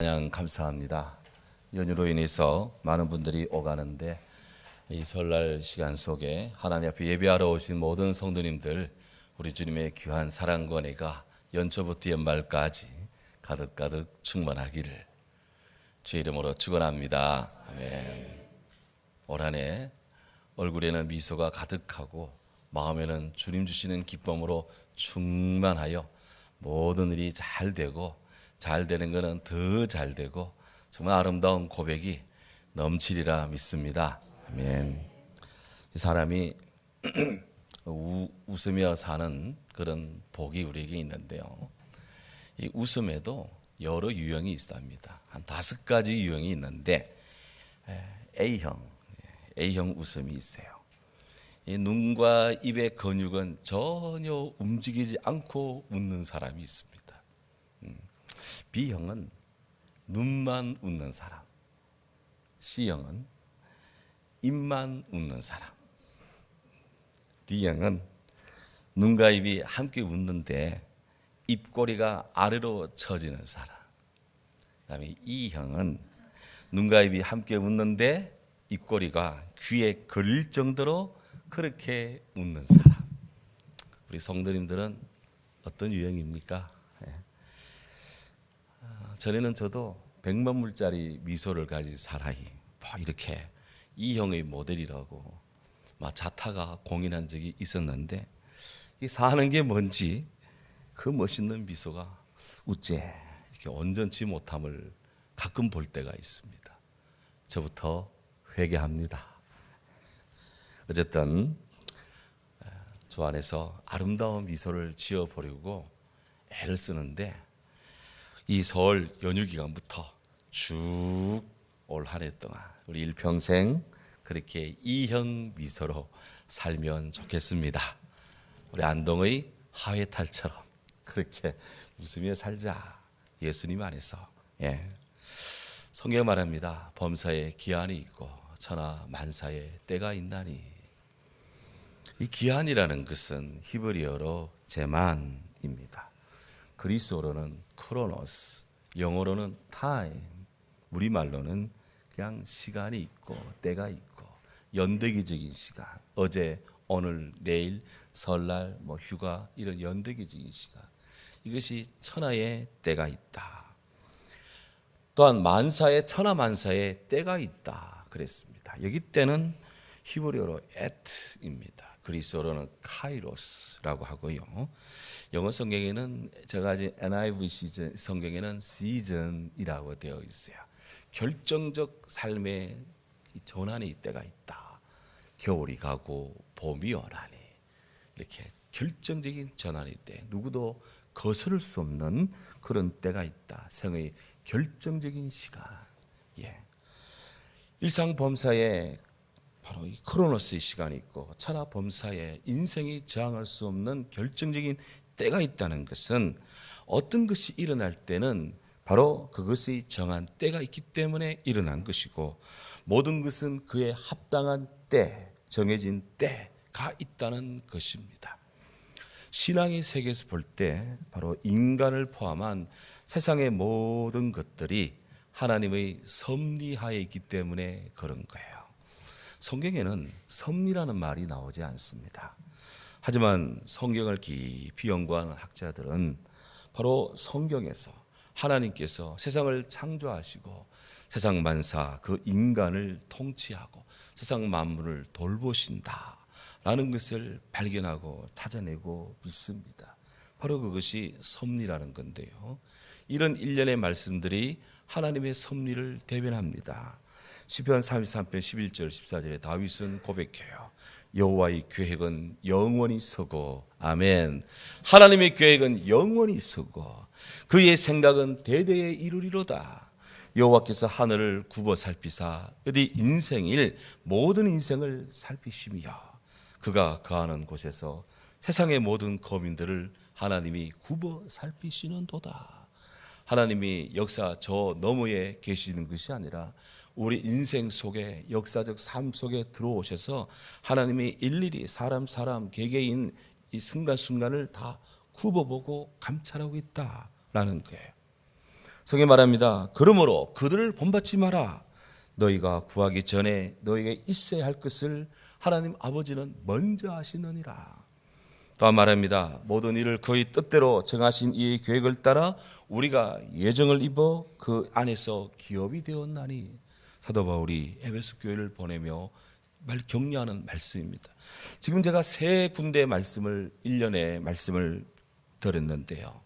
그냥 감사합니다. 연휴로 인해서 많은 분들이 오가는데 이 설날 시간 속에 하나님 앞에 예배하러 오신 모든 성도님들, 우리 주님의 귀한 사랑과 은혜가 연초부터 연말까지 가득가득 충만하기를 주의 이름으로 축원합니다. 아멘. 올 한 해 얼굴에는 미소가 가득하고 마음에는 주님 주시는 기쁨으로 충만하여 모든 일이 잘 되고, 잘 되는 것은 더 잘 되고 정말 아름다운 고백이 넘치리라 믿습니다. 아멘. 이 사람이 웃으며 사는 그런 복이 우리에게 있는데요, 이 웃음에도 여러 유형이 있습니다. 한 5가지 유형이 있는데 A형 웃음이 있어요. 이 눈과 입의 근육은 전혀 움직이지 않고 웃는 사람이 있습니다. B형은 눈만 웃는 사람, C형은 입만 웃는 사람, D형은 눈과 입이 함께 웃는데 입꼬리가 아래로 처지는 사람, 그다음에 E형은 눈과 입이 함께 웃는데 입꼬리가 귀에 걸릴 정도로 그렇게 웃는 사람. 우리 성도님들은 어떤 유형입니까? 전에는 저도 100만 불짜리 미소를 가진 사람이 이렇게 E형의 모델이라고 막 자타가 공인한 적이 있었는데, 이 사는 게 뭔지 그 멋있는 미소가 어째 이렇게 온전치 못함을 가끔 볼 때가 있습니다. 저부터 회개합니다. 어쨌든 저 안에서 아름다운 미소를 지어보려고 애를 쓰는데, 이 설 연휴 기간부터 쭉 올 한 해 동안 우리 일평생 그렇게 E형 미소로 살면 좋겠습니다. 우리 안동의 하회탈처럼 그렇게 웃으며 살자. 예수님 안에서. 성경 말합니다. 범사에 기한이 있고 천하 만사에 때가 있나니. 이 기한이라는 것은 히브리어로 제만입니다. 그리스어로는 크로노스, 영어로는 타임, 우리말로는 그냥 시간이 있고 때가 있고 연대기적인 시간, 어제, 오늘, 내일, 설날, 휴가, 이런 연대기적인 시간, 이것이 천하의 때가 있다. 또한 만사에, 천하 만사에 때가 있다 그랬습니다. 여기 때는 히브리어로 에트입니다. 그리스어로는 카이로스라고 하고요. 영어 성경에는 제가 아직 NIV 성경에는 시즌이라고 되어 있어요. 결정적 삶의 전환의 때가 있다. 겨울이 가고 봄이 오라니. 이렇게 결정적인 전환의 때, 누구도 거스를 수 없는 그런 때가 있다. 생의 결정적인 시간. 일상 범사에 바로 이 크로노스의 시간이 있고 천하 범사에 인생이 저항할 수 없는 결정적인 때가 있다는 것은, 어떤 것이 일어날 때는 바로 그것의 정한 때가 있기 때문에 일어난 것이고, 모든 것은 그에 합당한 때, 정해진 때가 있다는 것입니다. 신앙의 세계에서 볼 때 바로 인간을 포함한 세상의 모든 것들이 하나님의 섭리하에 있기 때문에 그런 거예요. 성경에는 섭리라는 말이 나오지 않습니다. 하지만 성경을 깊이 연구하는 학자들은 바로 성경에서 하나님께서 세상을 창조하시고 세상 만사, 그 인간을 통치하고 세상 만물을 돌보신다라는 것을 발견하고 찾아내고 있습니다. 바로 그것이 섭리라는 건데요, 이런 일련의 말씀들이 하나님의 섭리를 대변합니다. 시편 33편 11절 14절에 다윗은 고백해요. 여호와의 계획은 영원히 서고, 아멘. 하나님의 계획은 영원히 서고 그의 생각은 대대에 이루리로다. 여호와께서 하늘을 굽어 살피사 어디 인생일 모든 인생을 살피시며, 그가 거하는 곳에서 세상의 모든 거민들을 하나님이 굽어 살피시는도다. 하나님이 역사 저 너머에 계시는 것이 아니라 우리 인생 속에, 역사적 삶 속에 들어오셔서 하나님이 일일이 사람 개개인 이 순간순간을 다 굽어보고 감찰하고 있다라는 거예요. 성경 말합니다. 그러므로 그들을 본받지 마라. 너희가 구하기 전에 너희에게 있어야 할 것을 하나님 아버지는 먼저 아시느니라. 또한 말합니다. 모든 일을 그의 뜻대로 정하신 이의 계획을 따라 우리가 예정을 입어 그 안에서 기업이 되었나니. 사도 바울이 에베소 교회를 보내며 격려하는 말씀입니다. 지금 제가 세 군데 말씀을 1년에 말씀을 드렸는데요.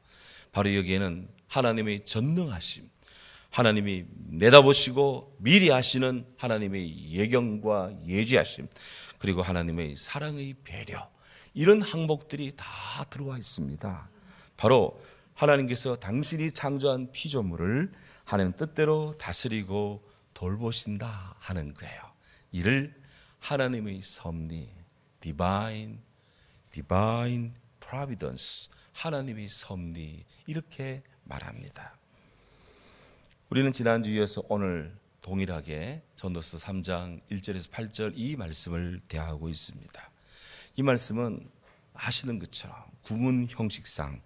바로 여기에는 하나님의 전능하심, 하나님이 내다보시고 미리 하시는 하나님의 예경과 예지하심, 그리고 하나님의 사랑의 배려, 이런 항목들이 다 들어와 있습니다. 바로 하나님께서 당신이 창조한 피조물을 하나님 뜻대로 다스리고 돌보신다 하는 거예요. 이를 하나님의 섭리, divine providence, 하나님의 섭리, 이렇게 말합니다. 우리는 지난주 이어서 오늘 동일하게 전도서 3장 1절에서 8절 이 말씀을 대하고 있습니다. 이 말씀은 아시는 것처럼 구문 형식상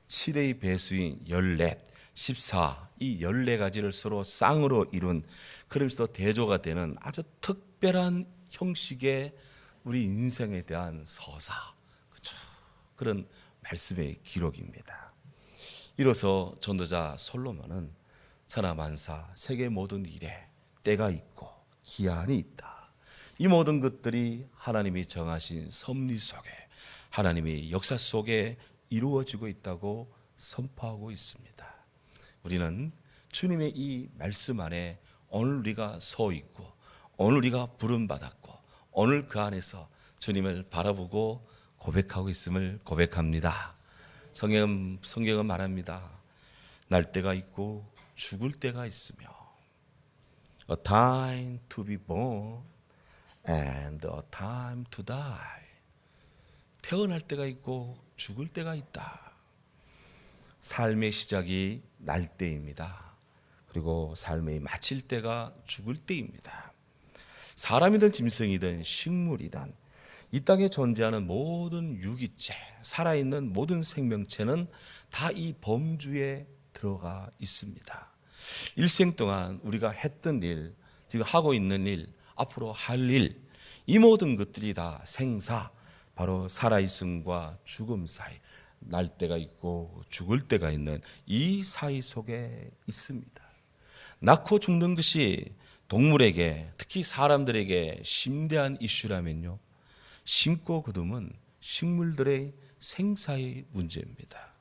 7의 배수인 14, 14, 이 14가지를 서로 쌍으로 이룬, 그러면서 대조가 되는 아주 특별한 형식의 우리 인생에 대한 서사, 그렇죠? 그런 말씀의 기록입니다. 이로써 전도자 솔로몬은 천하만사 세계 모든 일에 때가 있고 기한이 있다. 이 모든 것들이 하나님이 정하신 섭리 속에, 하나님의 역사 속에 이루어지고 있다고 선포하고 있습니다. 우리는 주님의 이 말씀 안에 오늘 우리가 서 있고, 오늘 우리가 부름받았고, 오늘 그 안에서 주님을 바라보고 고백하고 있음을 고백합니다. 성경은 말합니다. 날 때가 있고 죽을 때가 있으며, a time to be born and a time to die. 태어날 때가 있고 죽을 때가 있다. 삶의 시작이 날 때입니다. 그리고 삶의 마칠 때가 죽을 때입니다. 사람이든 짐승이든 식물이든 이 땅에 존재하는 모든 유기체, 살아있는 모든 생명체는 다 이 범주에 들어가 있습니다. 일생 동안 우리가 했던 일, 지금 하고 있는 일, 앞으로 할 일, 이 모든 것들이 다 생사, 바로 살아있음과 죽음 사이, 날 때가 있고 죽을 때가 있는 이 사이 속에 있습니다. 낳고 죽는 것이 동물에게, 특히 사람들에게 심대한 이슈라면요, 심고 거둠은 식물들의 생사의 문제입니다.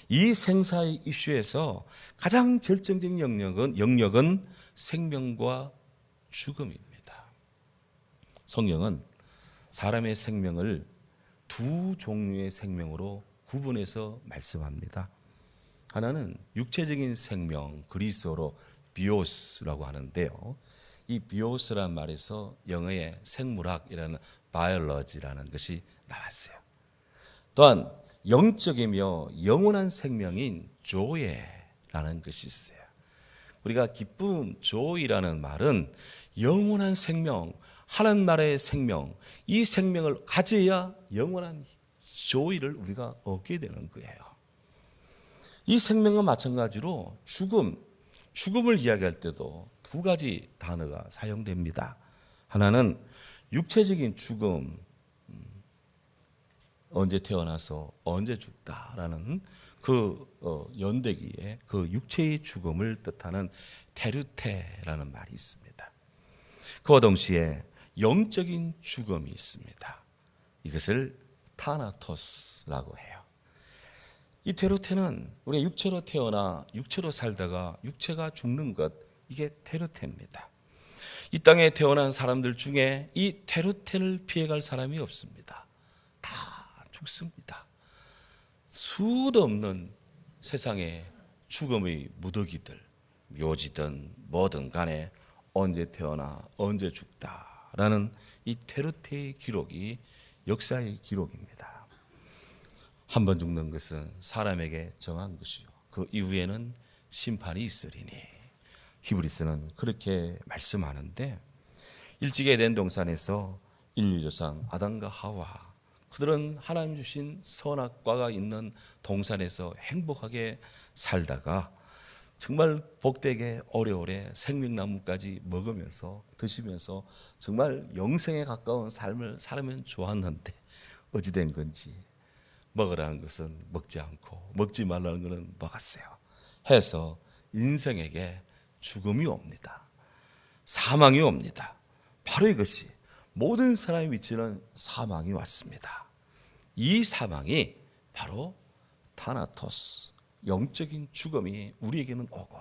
이 생사의 이슈에서 가장 결정적인 영역은 생명과 죽음입니다. 성경은 사람의 생명을 두 종류의 생명으로 구분해서 말씀합니다. 하나는 육체적인 생명, 그리스어로 비오스라고 하는데요. 이 비오스란 말에서 영어의 생물학이라는 바이올로지라는 것이 나왔어요. 또한 영적이며 영원한 생명인 조예라는 것이 있어요. 우리가 기쁨, 조이라는 말은 영원한 생명, 하나님 나라의 생명, 이 생명을 가져야 영원한 조이를 우리가 얻게 되는 거예요. 이 생명과 마찬가지로 죽음을 이야기할 때도 두 가지 단어가 사용됩니다. 하나는 육체적인 죽음, 언제 태어나서 언제 죽다라는 그 연대기에 그 육체의 죽음을 뜻하는 테르테라는 말이 있습니다. 그와 동시에 영적인 죽음이 있습니다. 이것을 타나토스라고 해요. 이 테르테는 우리가 육체로 태어나 육체로 살다가 육체가 죽는 것, 이게 테르테입니다. 이 땅에 태어난 사람들 중에 이 테르테를 피해갈 사람이 없습니다. 다 죽습니다. 수도 없는 세상의 죽음의 무더기들, 묘지든 뭐든 간에 언제 태어나 언제 죽다라는 이 테르테의 기록이 역사의 기록입니다. 한 번 죽는 것은 사람에게 정한 것이요, 그 이후에는 심판이 있으리니, 히브리서는 그렇게 말씀하는데, 일찍 에덴 동산에서 인류조상 아담과 하와, 그들은 하나님 주신 선악과가 있는 동산에서 행복하게 살다가 정말 복되게 오래오래 생명나무까지 먹으면서 드시면서 정말 영생에 가까운 삶을 살면 좋았는데 어찌 된 건지 먹으라는 것은 먹지 않고 먹지 말라는 것은 먹었어요. 해서 인생에게 죽음이 옵니다. 사망이 옵니다. 바로 이것이 모든 사람이 미치는 사망이 왔습니다. 이 사망이 바로 타나토스, 영적인 죽음이 우리에게는 오고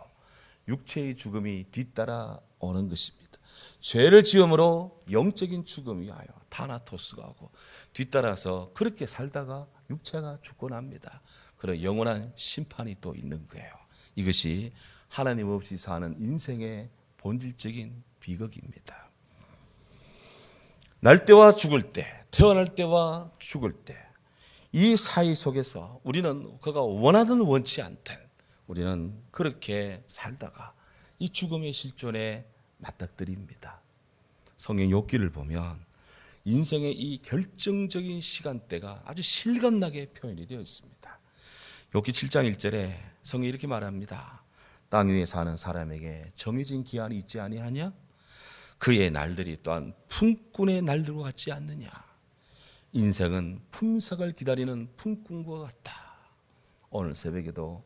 육체의 죽음이 뒤따라 오는 것입니다. 죄를 지음으로 영적인 죽음이 와요. 타나토스가 오고 뒤따라서 그렇게 살다가 육체가 죽고 납니다. 그런 영원한 심판이 또 있는 거예요. 이것이 하나님 없이 사는 인생의 본질적인 비극입니다. 날 때와 죽을 때, 태어날 때와 죽을 때, 이 사이 속에서 우리는 그가 원하든 원치 않든 우리는 그렇게 살다가 이 죽음의 실존에 맞닥뜨립니다. 성경 욥기를 보면 인생의 이 결정적인 시간대가 아주 실감나게 표현이 되어 있습니다. 욥기 7장 1절에 성경이 이렇게 말합니다. 땅 위에 사는 사람에게 정해진 기한이 있지 아니하냐? 그의 날들이 또한 품꾼의 날들과 같지 않느냐? 인생은 품삯을 기다리는 품꾼과 같다. 오늘 새벽에도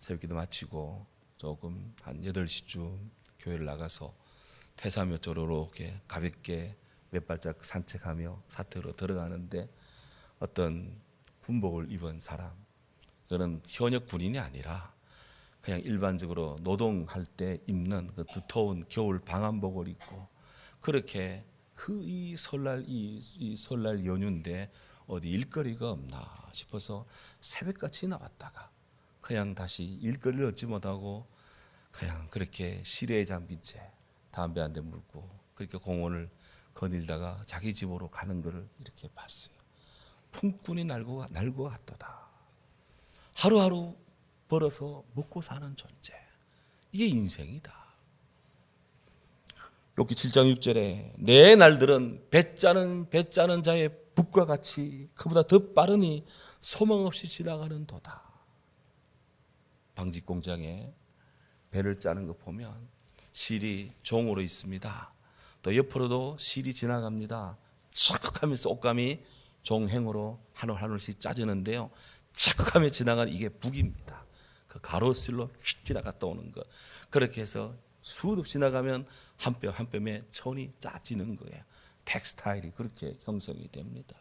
새벽기도 마치고 조금 한 8시쯤 교회를 나가서 태사 몇 조로 이렇게 가볍게 몇 발짝 산책하며 사택으로 들어가는데 어떤 군복을 입은 사람, 그는 현역 군인이 아니라 그냥 일반적으로 노동할 때 입는 그 두터운 겨울 방한복을 입고 그렇게 이 설날 연휴인데 어디 일거리가 없나 싶어서 새벽같이 나왔다가 그냥 다시 일거리를 얻지 못하고 그냥 그렇게 시래에 잠긴 채 담배 한 대 물고 그렇게 공원을 거닐다가 자기 집으로 가는 것을 이렇게 봤어요. 품꾼이 날고 갔도다. 하루하루 벌어서 먹고 사는 존재. 이게 인생이다. 욥기 7장 6절에 내 날들은 배 짜는 자의 붓과 같이 그보다 더 빠르니 소망 없이 지나가는 도다. 방직 공장에 배를 짜는 거 보면 실이 종으로 있습니다. 또 옆으로도 실이 지나갑니다. 착 하면서 옷감이 종행으로 한 올 한 올씩 짜지는데요. 착 하며 지나가는 이게 북입니다. 그 가로실로 휙 지나갔다 오는 것. 그렇게 해서 수도 없이 지나가면 한 뼘 한 뼘에 천이 짜지는 거예요. 텍스타일이 그렇게 형성이 됩니다.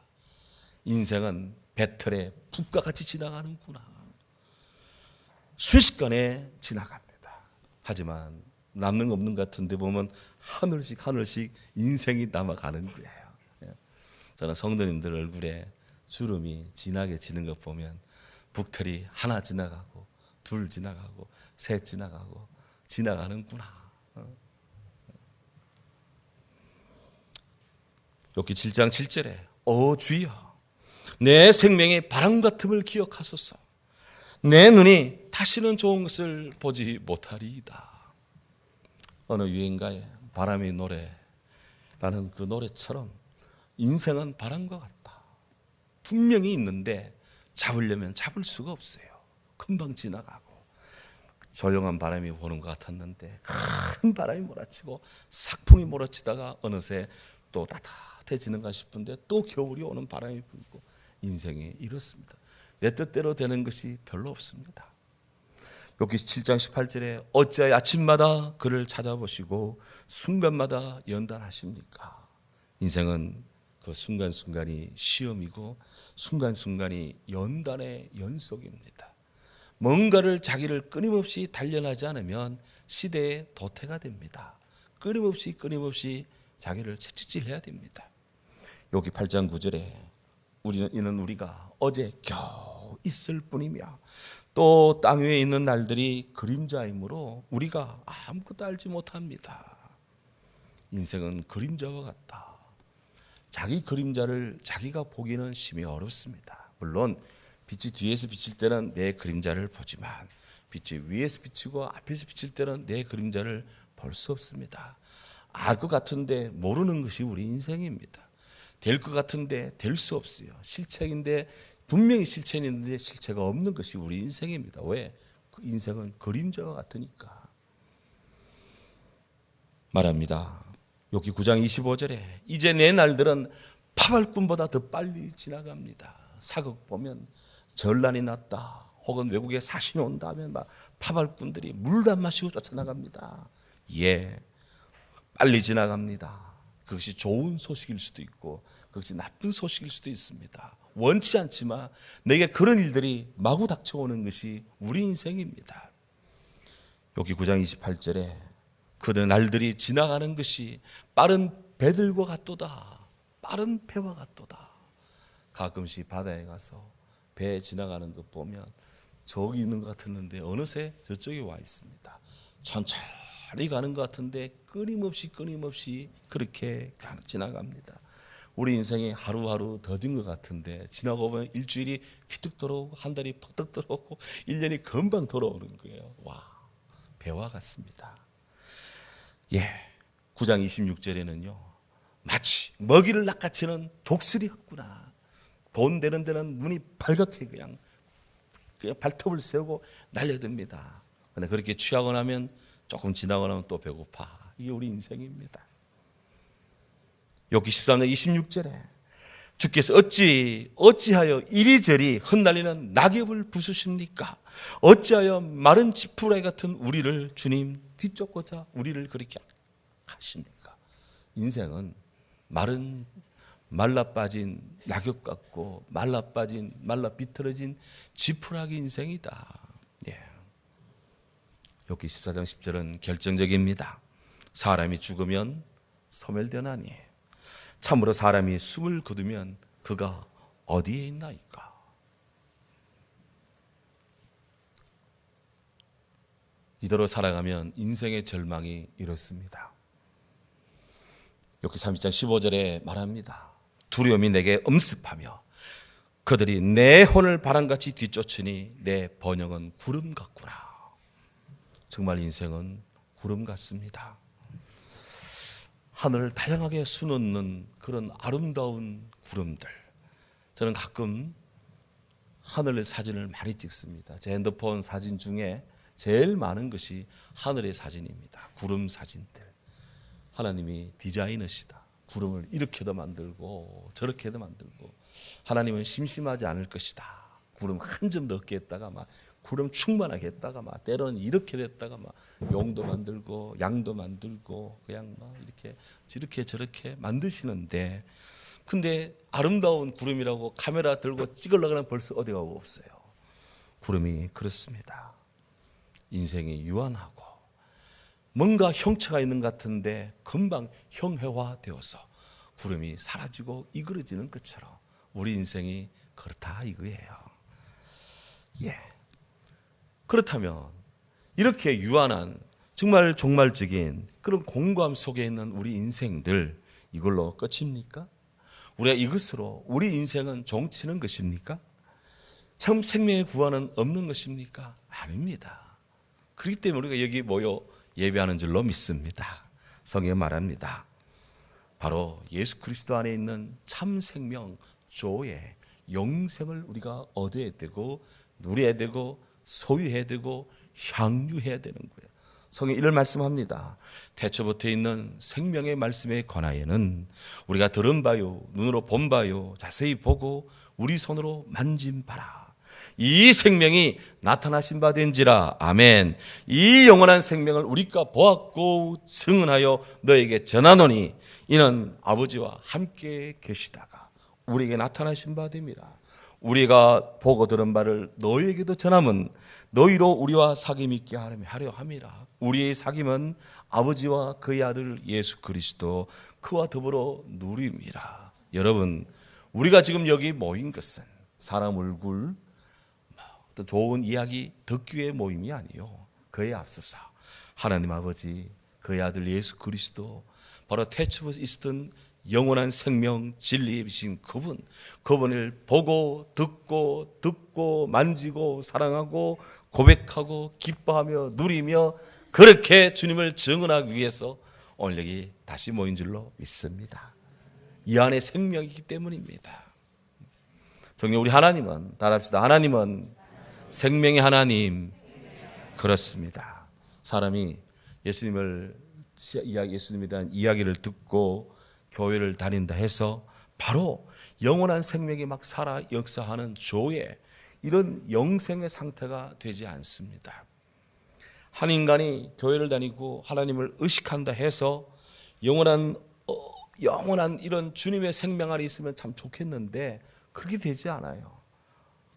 인생은 배틀의 북과 같이 지나가는구나. 순식간에 지나갑니다. 하지만 남는 거 없는 것 같은데 보면 하늘씩 인생이 남아가는 거예요. 저는 성도님들 얼굴에 주름이 진하게 지는 것 보면 북틀이 하나 지나가고 둘 지나가고 셋 지나가고 지나가는구나. 욥기 7장 7절에 오 주여 내 생명의 바람 같음을 기억하소서. 내 눈이 다시는 좋은 것을 보지 못하리이다. 어느 유행가에 바람의 노래라는 그 노래처럼 인생은 바람과 같다. 분명히 있는데 잡으려면 잡을 수가 없어요. 금방 지나가고 조용한 바람이 부는 것 같았는데 큰 바람이 몰아치고 삭풍이 몰아치다가 어느새 또 따뜻해지는가 싶은데 또 겨울이 오는 바람이 불고 인생이 이렇습니다. 내 뜻대로 되는 것이 별로 없습니다. 욥기 7장 18절에 어찌하여 아침마다 그를 찾아보시고 순간마다 연단하십니까? 인생은 그 순간순간이 시험이고 순간순간이 연단의 연속입니다. 뭔가를 자기를 끊임없이 단련하지 않으면 시대의 도태가 됩니다. 끊임없이 자기를 채찍질해야 됩니다. 욥기 8장 9절에 우리가 어제 겨우 있을 뿐이며 또 땅 위에 있는 날들이 그림자이므로 우리가 아무것도 알지 못합니다. 인생은 그림자와 같다. 자기 그림자를 자기가 보기는 심히 어렵습니다. 물론 빛이 뒤에서 비칠 때는 내 그림자를 보지만 빛이 위에서 비치고 앞에서 비칠 때는 내 그림자를 볼 수 없습니다. 알 것 같은데 모르는 것이 우리 인생입니다. 될 것 같은데 될 수 없어요. 실체인데 분명히 실체는 있는데 실체가 없는 것이 우리 인생입니다. 왜? 인생은 그림자와 같으니까 말합니다. 욥기 9장 25절에 이제 내 날들은 파발꾼보다 더 빨리 지나갑니다. 사극 보면 전란이 났다 혹은 외국에 사신이 온다 하면 막 파발꾼들이 물도 안 마시고 쫓아나갑니다. 예, 빨리 지나갑니다. 그것이 좋은 소식일 수도 있고 그것이 나쁜 소식일 수도 있습니다. 원치 않지만 내게 그런 일들이 마구 닥쳐오는 것이 우리 인생입니다. 욥기 9장 28절에 그들 날들이 지나가는 것이 빠른 배들과 같도다. 빠른 배와 같도다. 가끔씩 바다에 가서 배 지나가는 것 보면 저기 있는 것 같았는데 어느새 저쪽에 와 있습니다. 천천히 가는 것 같은데 끊임없이 그렇게 지나갑니다. 우리 인생이 하루하루 더딘 것 같은데 지나고 보면 일주일이 휘뜩 들어오고 한 달이 퍼뜩 들어오고 1년이 금방 돌아오는 거예요. 와, 배와 같습니다. 예, 9장 26절에는요 마치 먹이를 낚아채는 독수리였구나. 돈 되는 데는 눈이 발갛게 그냥 발톱을 세우고 날려듭니다. 그런데 그렇게 취하고 나면 조금 지나고 나면 또 배고파. 이게 우리 인생입니다. 욥기 13장 26절에 주께서 어찌하여 이리저리 흩날리는 낙엽을 부수십니까? 어찌하여 마른 지푸라기 같은 우리를 주님 뒤쫓고자 우리를 그렇게 하십니까? 인생은 말라 빠진 낙엽 같고 말라 비틀어진 지푸라기 인생이다. 예. 욥기 14장 10절은 결정적입니다. 사람이 죽으면 소멸되나니 참으로 사람이 숨을 거두면 그가 어디에 있나이까? 이대로 살아가면 인생의 절망이 이렇습니다. 욥기 32장 15절에 말합니다. 두려움이 내게 엄습하며 그들이 내 혼을 바람같이 뒤쫓으니 내 번영은 구름 같구나. 정말 인생은 구름 같습니다. 하늘을 다양하게 수놓는 그런 아름다운 구름들. 저는 가끔 하늘의 사진을 많이 찍습니다. 제 핸드폰 사진 중에 제일 많은 것이 하늘의 사진입니다. 구름 사진들. 하나님이 디자이너시다. 구름을 이렇게도 만들고 저렇게도 만들고 하나님은 심심하지 않을 것이다. 구름 한 점 넣게 했다가 막 구름 충만하게 했다가 막 때로는 이렇게 됐다가 막 용도 만들고 양도 만들고 그냥 막 이렇게 저렇게 만드시는데 근데 아름다운 구름이라고 카메라 들고 찍으려고 하면 벌써 어디 가고 없어요. 구름이 그렇습니다. 인생이 유한하고 뭔가 형체가 있는 것 같은데 금방 형해화되어서 구름이 사라지고 이그러지는 것처럼 우리 인생이 그렇다 이거예요. 예. 그렇다면 이렇게 유한한 정말 종말적인 그런 공고함 속에 있는 우리 인생들 이걸로 끝입니까? 우리가 이것으로 우리 인생은 종치는 것입니까? 참 생명의 구원은 없는 것입니까? 아닙니다. 그렇기 때문에 우리가 여기 모여 예배하는 줄로 믿습니다. 성경에 말합니다. 바로 예수 그리스도 안에 있는 참 생명 조의 영생을 우리가 얻어야 되고 누려야 되고 소유해야 되고 향유해야 되는 거예요. 성경에 이런 말씀합니다. 태초부터 있는 생명의 말씀에 관하여는 우리가 들은 바요 눈으로 본 바요 자세히 보고 우리 손으로 만진 바라. 이 생명이 나타나신 바 된지라. 아멘. 이 영원한 생명을 우리가 보았고 증언하여 너에게 전하노니 이는 아버지와 함께 계시다가 우리에게 나타나신 바 됨이라. 우리가 보고 들은 바를 너희에게도 전함은 너희로 우리와 사귐 있게 하려 함이라. 우리의 사귐은 아버지와 그의 아들 예수 그리스도 그와 더불어 누림이라. 여러분, 우리가 지금 여기 모인 것은 사람 얼굴 어떤 좋은 이야기 듣기 위해 모임이 아니요, 그에 앞서서 하나님 아버지 그의 아들 예수 그리스도 바로 태초부터 있었던 영원한 생명 진리이신 그분을 보고 듣고 만지고 사랑하고 고백하고 기뻐하며 누리며 그렇게 주님을 증언하기 위해서 오늘 여기 다시 모인 줄로 믿습니다. 이 안에 생명이기 때문입니다. 정녕 우리 하나님은 따라합시다. 하나님은 생명의 하나님, 그렇습니다. 사람이 예수님에 대한 이야기를 듣고 교회를 다닌다 해서 바로 영원한 생명이 막 살아 역사하는 조회, 이런 영생의 상태가 되지 않습니다. 한 인간이 교회를 다니고 하나님을 의식한다 해서 영원한 이런 주님의 생명 안에 있으면 참 좋겠는데 그렇게 되지 않아요.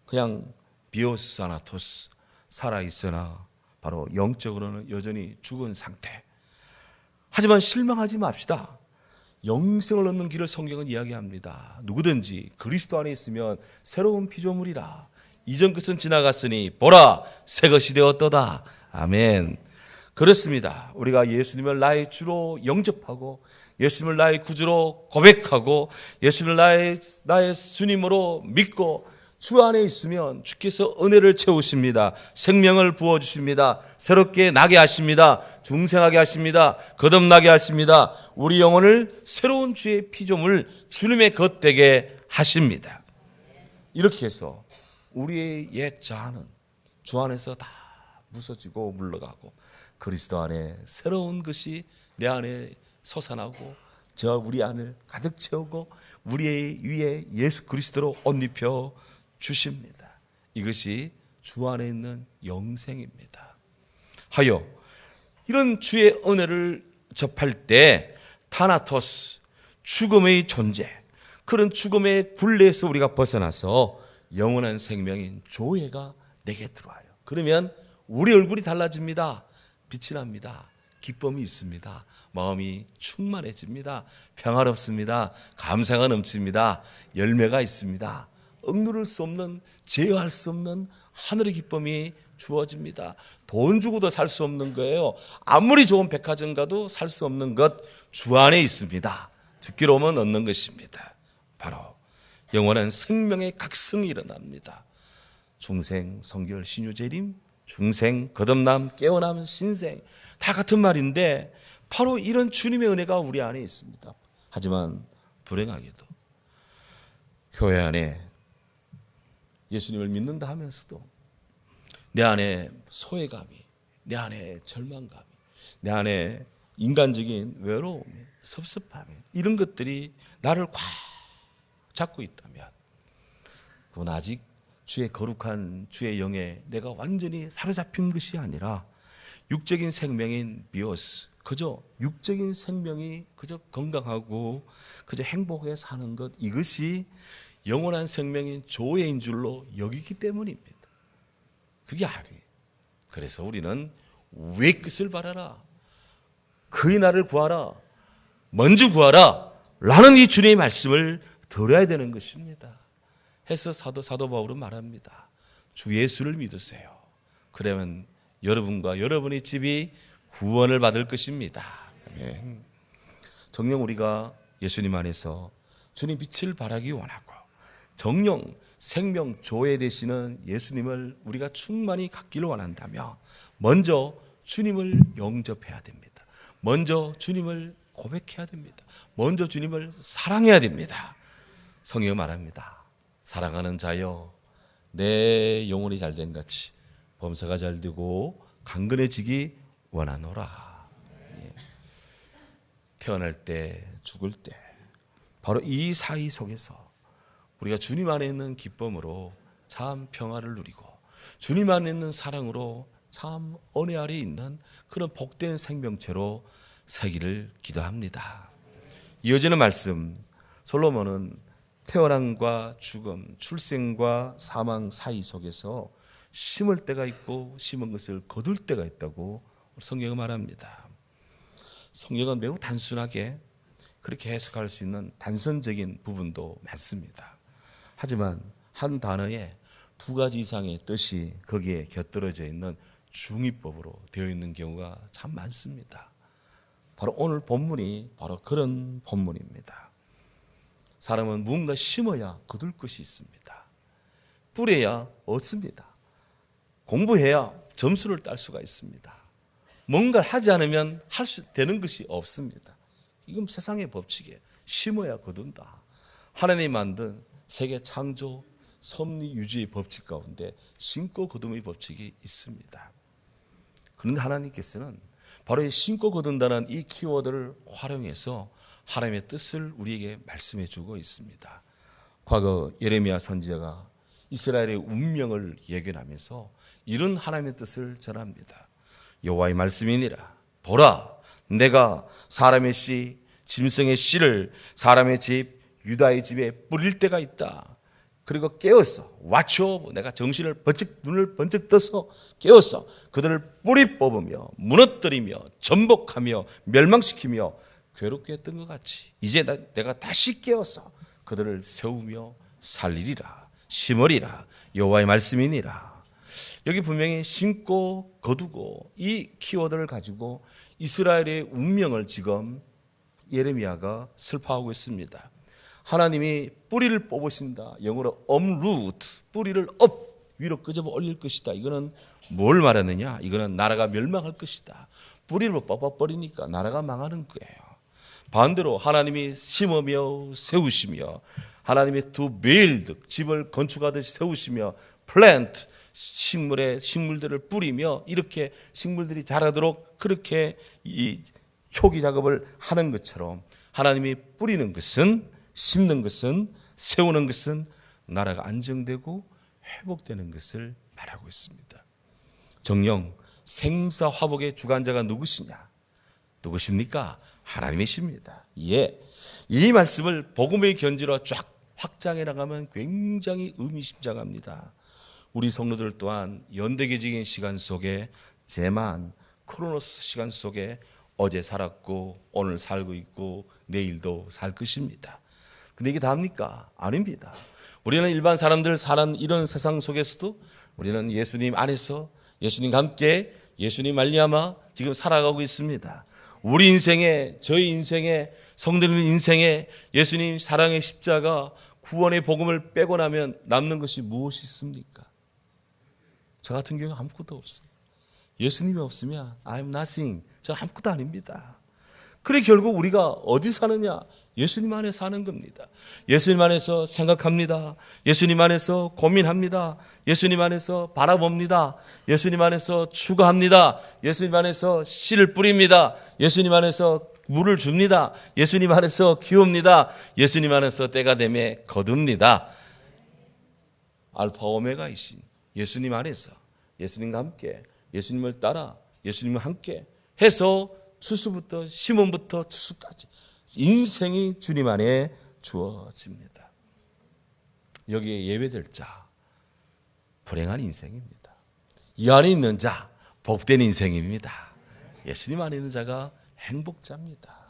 그냥 비오스 사나토스, 살아있으나 바로 영적으로는 여전히 죽은 상태. 하지만 실망하지 맙시다. 영생을 얻는 길을 성경은 이야기합니다. 누구든지 그리스도 안에 있으면 새로운 피조물이라. 이전 것은 지나갔으니 보라 새 것이 되었도다. 아멘. 그렇습니다. 우리가 예수님을 나의 주로 영접하고 예수님을 나의 구주로 고백하고 예수님을 나의 주님으로 믿고 주 안에 있으면 주께서 은혜를 채우십니다. 생명을 부어주십니다. 새롭게 나게 하십니다. 중생하게 하십니다. 거듭나게 하십니다. 우리 영혼을 새로운 주의 피조물 주님의 것 되게 하십니다. 이렇게 해서 우리의 옛 자아는 주 안에서 다 부서지고 물러가고 그리스도 안에 새로운 것이 내 안에 솟아나고 저 우리 안을 가득 채우고 우리의 위에 예수 그리스도로 옷 입혀 주십니다. 이것이 주 안에 있는 영생입니다. 하여 이런 주의 은혜를 접할 때 타나토스, 죽음의 존재, 그런 죽음의 굴레에서 우리가 벗어나서 영원한 생명인 조회가 내게 들어와요. 그러면 우리 얼굴이 달라집니다. 빛이 납니다. 기쁨이 있습니다. 마음이 충만해집니다. 평화롭습니다. 감사가 넘칩니다. 열매가 있습니다. 억누를 수 없는, 제어할 수 없는 하늘의 기쁨이 주어집니다. 돈 주고도 살 수 없는 거예요. 아무리 좋은 백화점 가도 살 수 없는 것 주 안에 있습니다. 주께로 오면 얻는 것입니다. 바로 영원한 생명의 각성이 일어납니다. 중생, 성결, 신유재림, 중생, 거듭남, 깨어남, 신생 다 같은 말인데 바로 이런 주님의 은혜가 우리 안에 있습니다. 하지만 불행하게도 교회 안에 예수님을 믿는다 하면서도 내 안에 소외감이, 내 안에 절망감이, 내 안에 인간적인 외로움이, 섭섭함이, 이런 것들이 나를 꽉 잡고 있다면 그건 아직 주의 거룩한 주의 영에 내가 완전히 사로잡힌 것이 아니라 육적인 생명인 비오스, 그저 육적인 생명이 그저 건강하고 그저 행복하게 사는 것, 이것이 영원한 생명인 조회인 줄로 여기기 때문입니다. 그게 아니에요. 그래서 우리는 왜 끝을 바라라, 그의 나를 구하라, 먼저 구하라 라는 이 주님의 말씀을 들어야 되는 것입니다. 해서 사도 바울은 말합니다. 주 예수를 믿으세요. 그러면 여러분과 여러분의 집이 구원을 받을 것입니다. 정녕 우리가 예수님 안에서 주님 빛을 발하기 원하고 정령 생명 조회 되시는 예수님을 우리가 충만히 갖기를 원한다며 먼저 주님을 영접해야 됩니다. 먼저 주님을 고백해야 됩니다. 먼저 주님을 사랑해야 됩니다. 성경은 말합니다. 사랑하는 자여, 내 영혼이 잘된 같이 범사가 잘되고 강건해지기 원하노라. 태어날 때, 죽을 때 바로 이 사이 속에서 우리가 주님 안에 있는 기쁨으로 참 평화를 누리고 주님 안에 있는 사랑으로 참 은혜 아래 있는 그런 복된 생명체로 살기를 기도합니다. 이어지는 말씀, 솔로몬은 태어남과 죽음, 출생과 사망 사이 속에서 심을 때가 있고 심은 것을 거둘 때가 있다고 성경은 말합니다. 성경은 매우 단순하게 그렇게 해석할 수 있는 단선적인 부분도 많습니다. 하지만 한 단어에 두 가지 이상의 뜻이 거기에 곁들여져 있는 중의법으로 되어 있는 경우가 참 많습니다. 바로 오늘 본문이 바로 그런 본문입니다. 사람은 무언가 심어야 거둘 것이 있습니다. 뿌려야 얻습니다. 공부해야 점수를 딸 수가 있습니다. 뭔가를 하지 않으면 할 수 되는 것이 없습니다. 이건 세상의 법칙이에요. 심어야 거둔다. 하나님이 만든 세계 창조, 섭리, 유지의 법칙 가운데 심고 거둠의 법칙이 있습니다. 그런데 하나님께서는 바로 이 심고 거둔다는 이 키워드를 활용해서 하나님의 뜻을 우리에게 말씀해 주고 있습니다. 과거 예레미야 선지자가 이스라엘의 운명을 예견하면서 이런 하나님의 뜻을 전합니다. 여호와의 말씀이니라. 보라, 내가 사람의 씨, 짐승의 씨를 사람의 집, 유다의 집에 뿌릴 때가 있다. 그리고 깨었어. watch. 내가 정신을 번쩍, 눈을 번쩍 떠서 깨었어. 그들을 뿌리 뽑으며 무너뜨리며 전복하며 멸망시키며 괴롭게 했던 것 같이 이제 내가 다시 깨었어. 그들을 세우며 살리리라. 심으리라. 여호와의 말씀이니라. 여기 분명히 심고 거두고 이 키워드를 가지고 이스라엘의 운명을 지금 예레미야가 설파하고 있습니다. 하나님이 뿌리를 뽑으신다. 영어로 uproot, 뿌리를 위로 끄집어 올릴 것이다. 이거는 뭘 말하느냐? 이거는 나라가 멸망할 것이다. 뿌리를 뽑아버리니까 나라가 망하는 거예요. 반대로 하나님이 심으며 세우시며 하나님이 to build, 집을 건축하듯이 세우시며 plant, 식물들을 뿌리며 이렇게 식물들이 자라도록 그렇게 이 초기 작업을 하는 것처럼 하나님이 뿌리는 것은, 심는 것은, 세우는 것은 나라가 안정되고 회복되는 것을 말하고 있습니다. 정녕 생사화복의 주관자가 누구시냐? 누구십니까? 하나님이십니다. 예, 이 말씀을 복음의 견지로 쫙 확장해 나가면 굉장히 의미심장합니다. 우리 성도들 또한 연대기적인 시간 속에 제만 크로노스 시간 속에 어제 살았고 오늘 살고 있고 내일도 살 것입니다. 근데 이게 다입니까? 아닙니다. 우리는 일반 사람들 사는 이런 세상 속에서도 우리는 예수님 안에서 예수님과 함께 예수님 말미암아 지금 살아가고 있습니다. 우리 인생에, 저희 인생에, 성도님 인생에 예수님 사랑의 십자가 구원의 복음을 빼고 나면 남는 것이 무엇이 있습니까? 저 같은 경우 아무것도 없어요. 예수님이 없으면 I'm nothing. 저 아무것도 아닙니다. 그래 결국 우리가 어디 사느냐? 예수님 안에 사는 겁니다. 예수님 안에서 생각합니다. 예수님 안에서 고민합니다. 예수님 안에서 바라봅니다. 예수님 안에서 추구합니다. 예수님 안에서 씨를 뿌립니다. 예수님 안에서 물을 줍니다. 예수님 안에서 키웁니다. 예수님 안에서 때가 되면 거둡니다. 알파 오메가이신 예수님 안에서 예수님과 함께 예수님을 따라 예수님과 함께 해서 추수부터 심음부터 추수까지 인생이 주님 안에 주어집니다. 여기에 예외될 자 불행한 인생입니다. 이 안에 있는 자 복된 인생입니다. 예수님 안에 있는 자가 행복자입니다.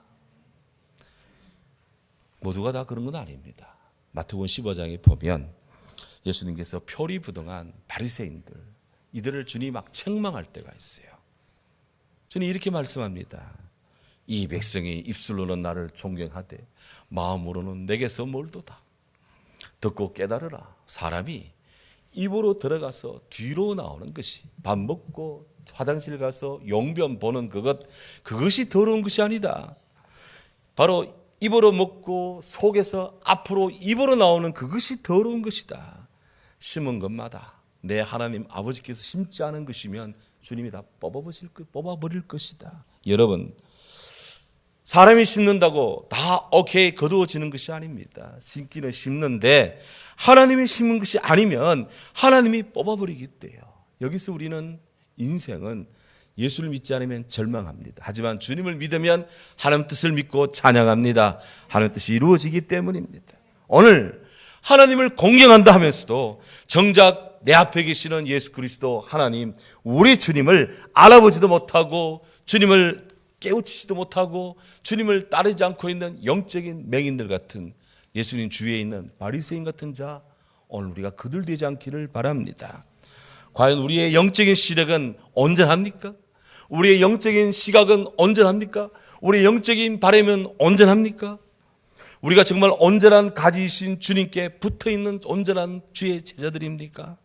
모두가 다 그런 건 아닙니다. 마태복음 15장에 보면 예수님께서 표리부동한 바리새인들 이들을 주님이 막 책망할 때가 있어요. 주님 이렇게 말씀합니다. 이 백성이 입술로는 나를 존경하되 마음으로는 내게서 멀도다. 듣고 깨달으라. 사람이 입으로 들어가서 뒤로 나오는 것이 밥 먹고 화장실 가서 용변 보는 그것이 더러운 것이 아니다. 바로 입으로 먹고 속에서 앞으로 입으로 나오는 그것이 더러운 것이다. 심은 것마다 내 하나님 아버지께서 심지 않은 것이면 주님이 다 뽑아버릴 것이다. 여러분 사람이 심는다고 다 오케이 거두어지는 것이 아닙니다. 심기는 심는데 하나님이 심은 것이 아니면 하나님이 뽑아버리기 때요. 여기서 우리는 인생은 예수를 믿지 않으면 절망합니다. 하지만 주님을 믿으면 하나님 뜻을 믿고 찬양합니다. 하나님 뜻이 이루어지기 때문입니다. 오늘 하나님을 공경한다 하면서도 정작 내 앞에 계시는 예수 그리스도 하나님 우리 주님을 알아보지도 못하고 주님을 깨우치지도 못하고 주님을 따르지 않고 있는 영적인 맹인들 같은 예수님 주위에 있는 바리새인 같은 자 오늘 우리가 그들 되지 않기를 바랍니다. 과연 우리의 영적인 시력은 온전합니까? 우리의 영적인 시각은 온전합니까? 우리의 영적인 바람은 온전합니까? 우리가 정말 온전한 가지이신 주님께 붙어있는 온전한 주의 제자들입니까?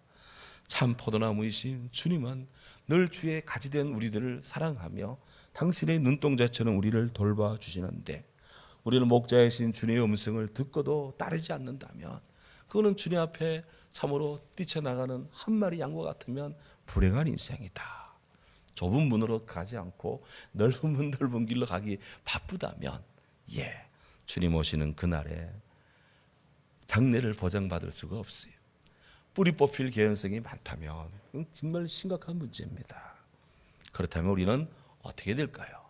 참 포도나무이신 주님은 늘 주의 가지된 우리들을 사랑하며 당신의 눈동자처럼 우리를 돌봐주시는데 우리는 목자이신 주님의 음성을 듣고도 따르지 않는다면 그거는 주님 앞에 참으로 뛰쳐나가는 한 마리 양과 같으면 불행한 인생이다. 좁은 문으로 가지 않고 넓은 길로 가기 바쁘다면 주님 오시는 그날에 장래를 보장받을 수가 없어요. 뿌리 뽑힐 개연성이 많다면 정말 심각한 문제입니다. 그렇다면 우리는 어떻게 될까요?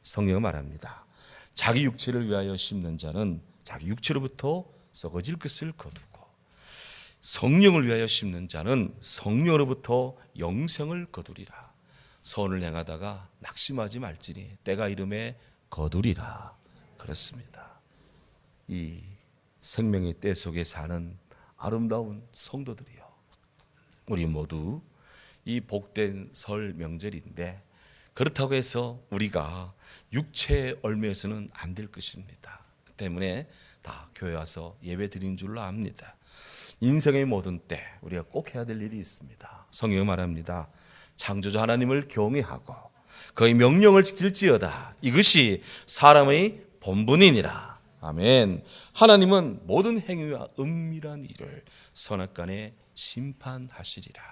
성경은 말합니다. 자기 육체를 위하여 심는 자는 자기 육체로부터 썩어질 것을 거두고 성령을 위하여 심는 자는 성령으로부터 영생을 거두리라. 선을 행하다가 낙심하지 말지니 때가 이름에 거두리라. 그렇습니다. 이 생명의 때 속에 사는 아름다운 성도들이요, 우리 모두 이 복된 설 명절인데 그렇다고 해서 우리가 육체에 얽매여서는 안 될 것입니다. 그 때문에 다 교회 와서 예배 드린 줄로 압니다. 인생의 모든 때 우리가 꼭 해야 될 일이 있습니다. 성경이 말합니다. 창조주 하나님을 경외하고 그의 명령을 지킬지어다. 이것이 사람의 본분이니라. 아멘. 하나님은 모든 행위와 은밀한 일을 선악간에 심판하시리라.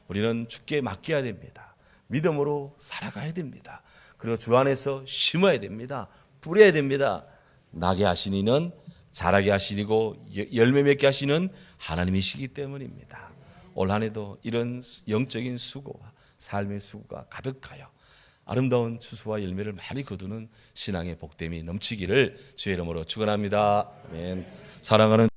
우리는 주께 맡겨야 됩니다. 믿음으로 살아가야 됩니다. 그리고 주 안에서 심어야 됩니다. 뿌려야 됩니다. 나게 하신 이는 자라게 하시고 열매 맺게 하시는 하나님이시기 때문입니다. 올 한 해도 이런 영적인 수고와 삶의 수고가 가득하여 아름다운 추수와 열매를 많이 거두는 신앙의 복됨이 넘치기를 주의 이름으로 축원합니다. 아멘. 사랑하는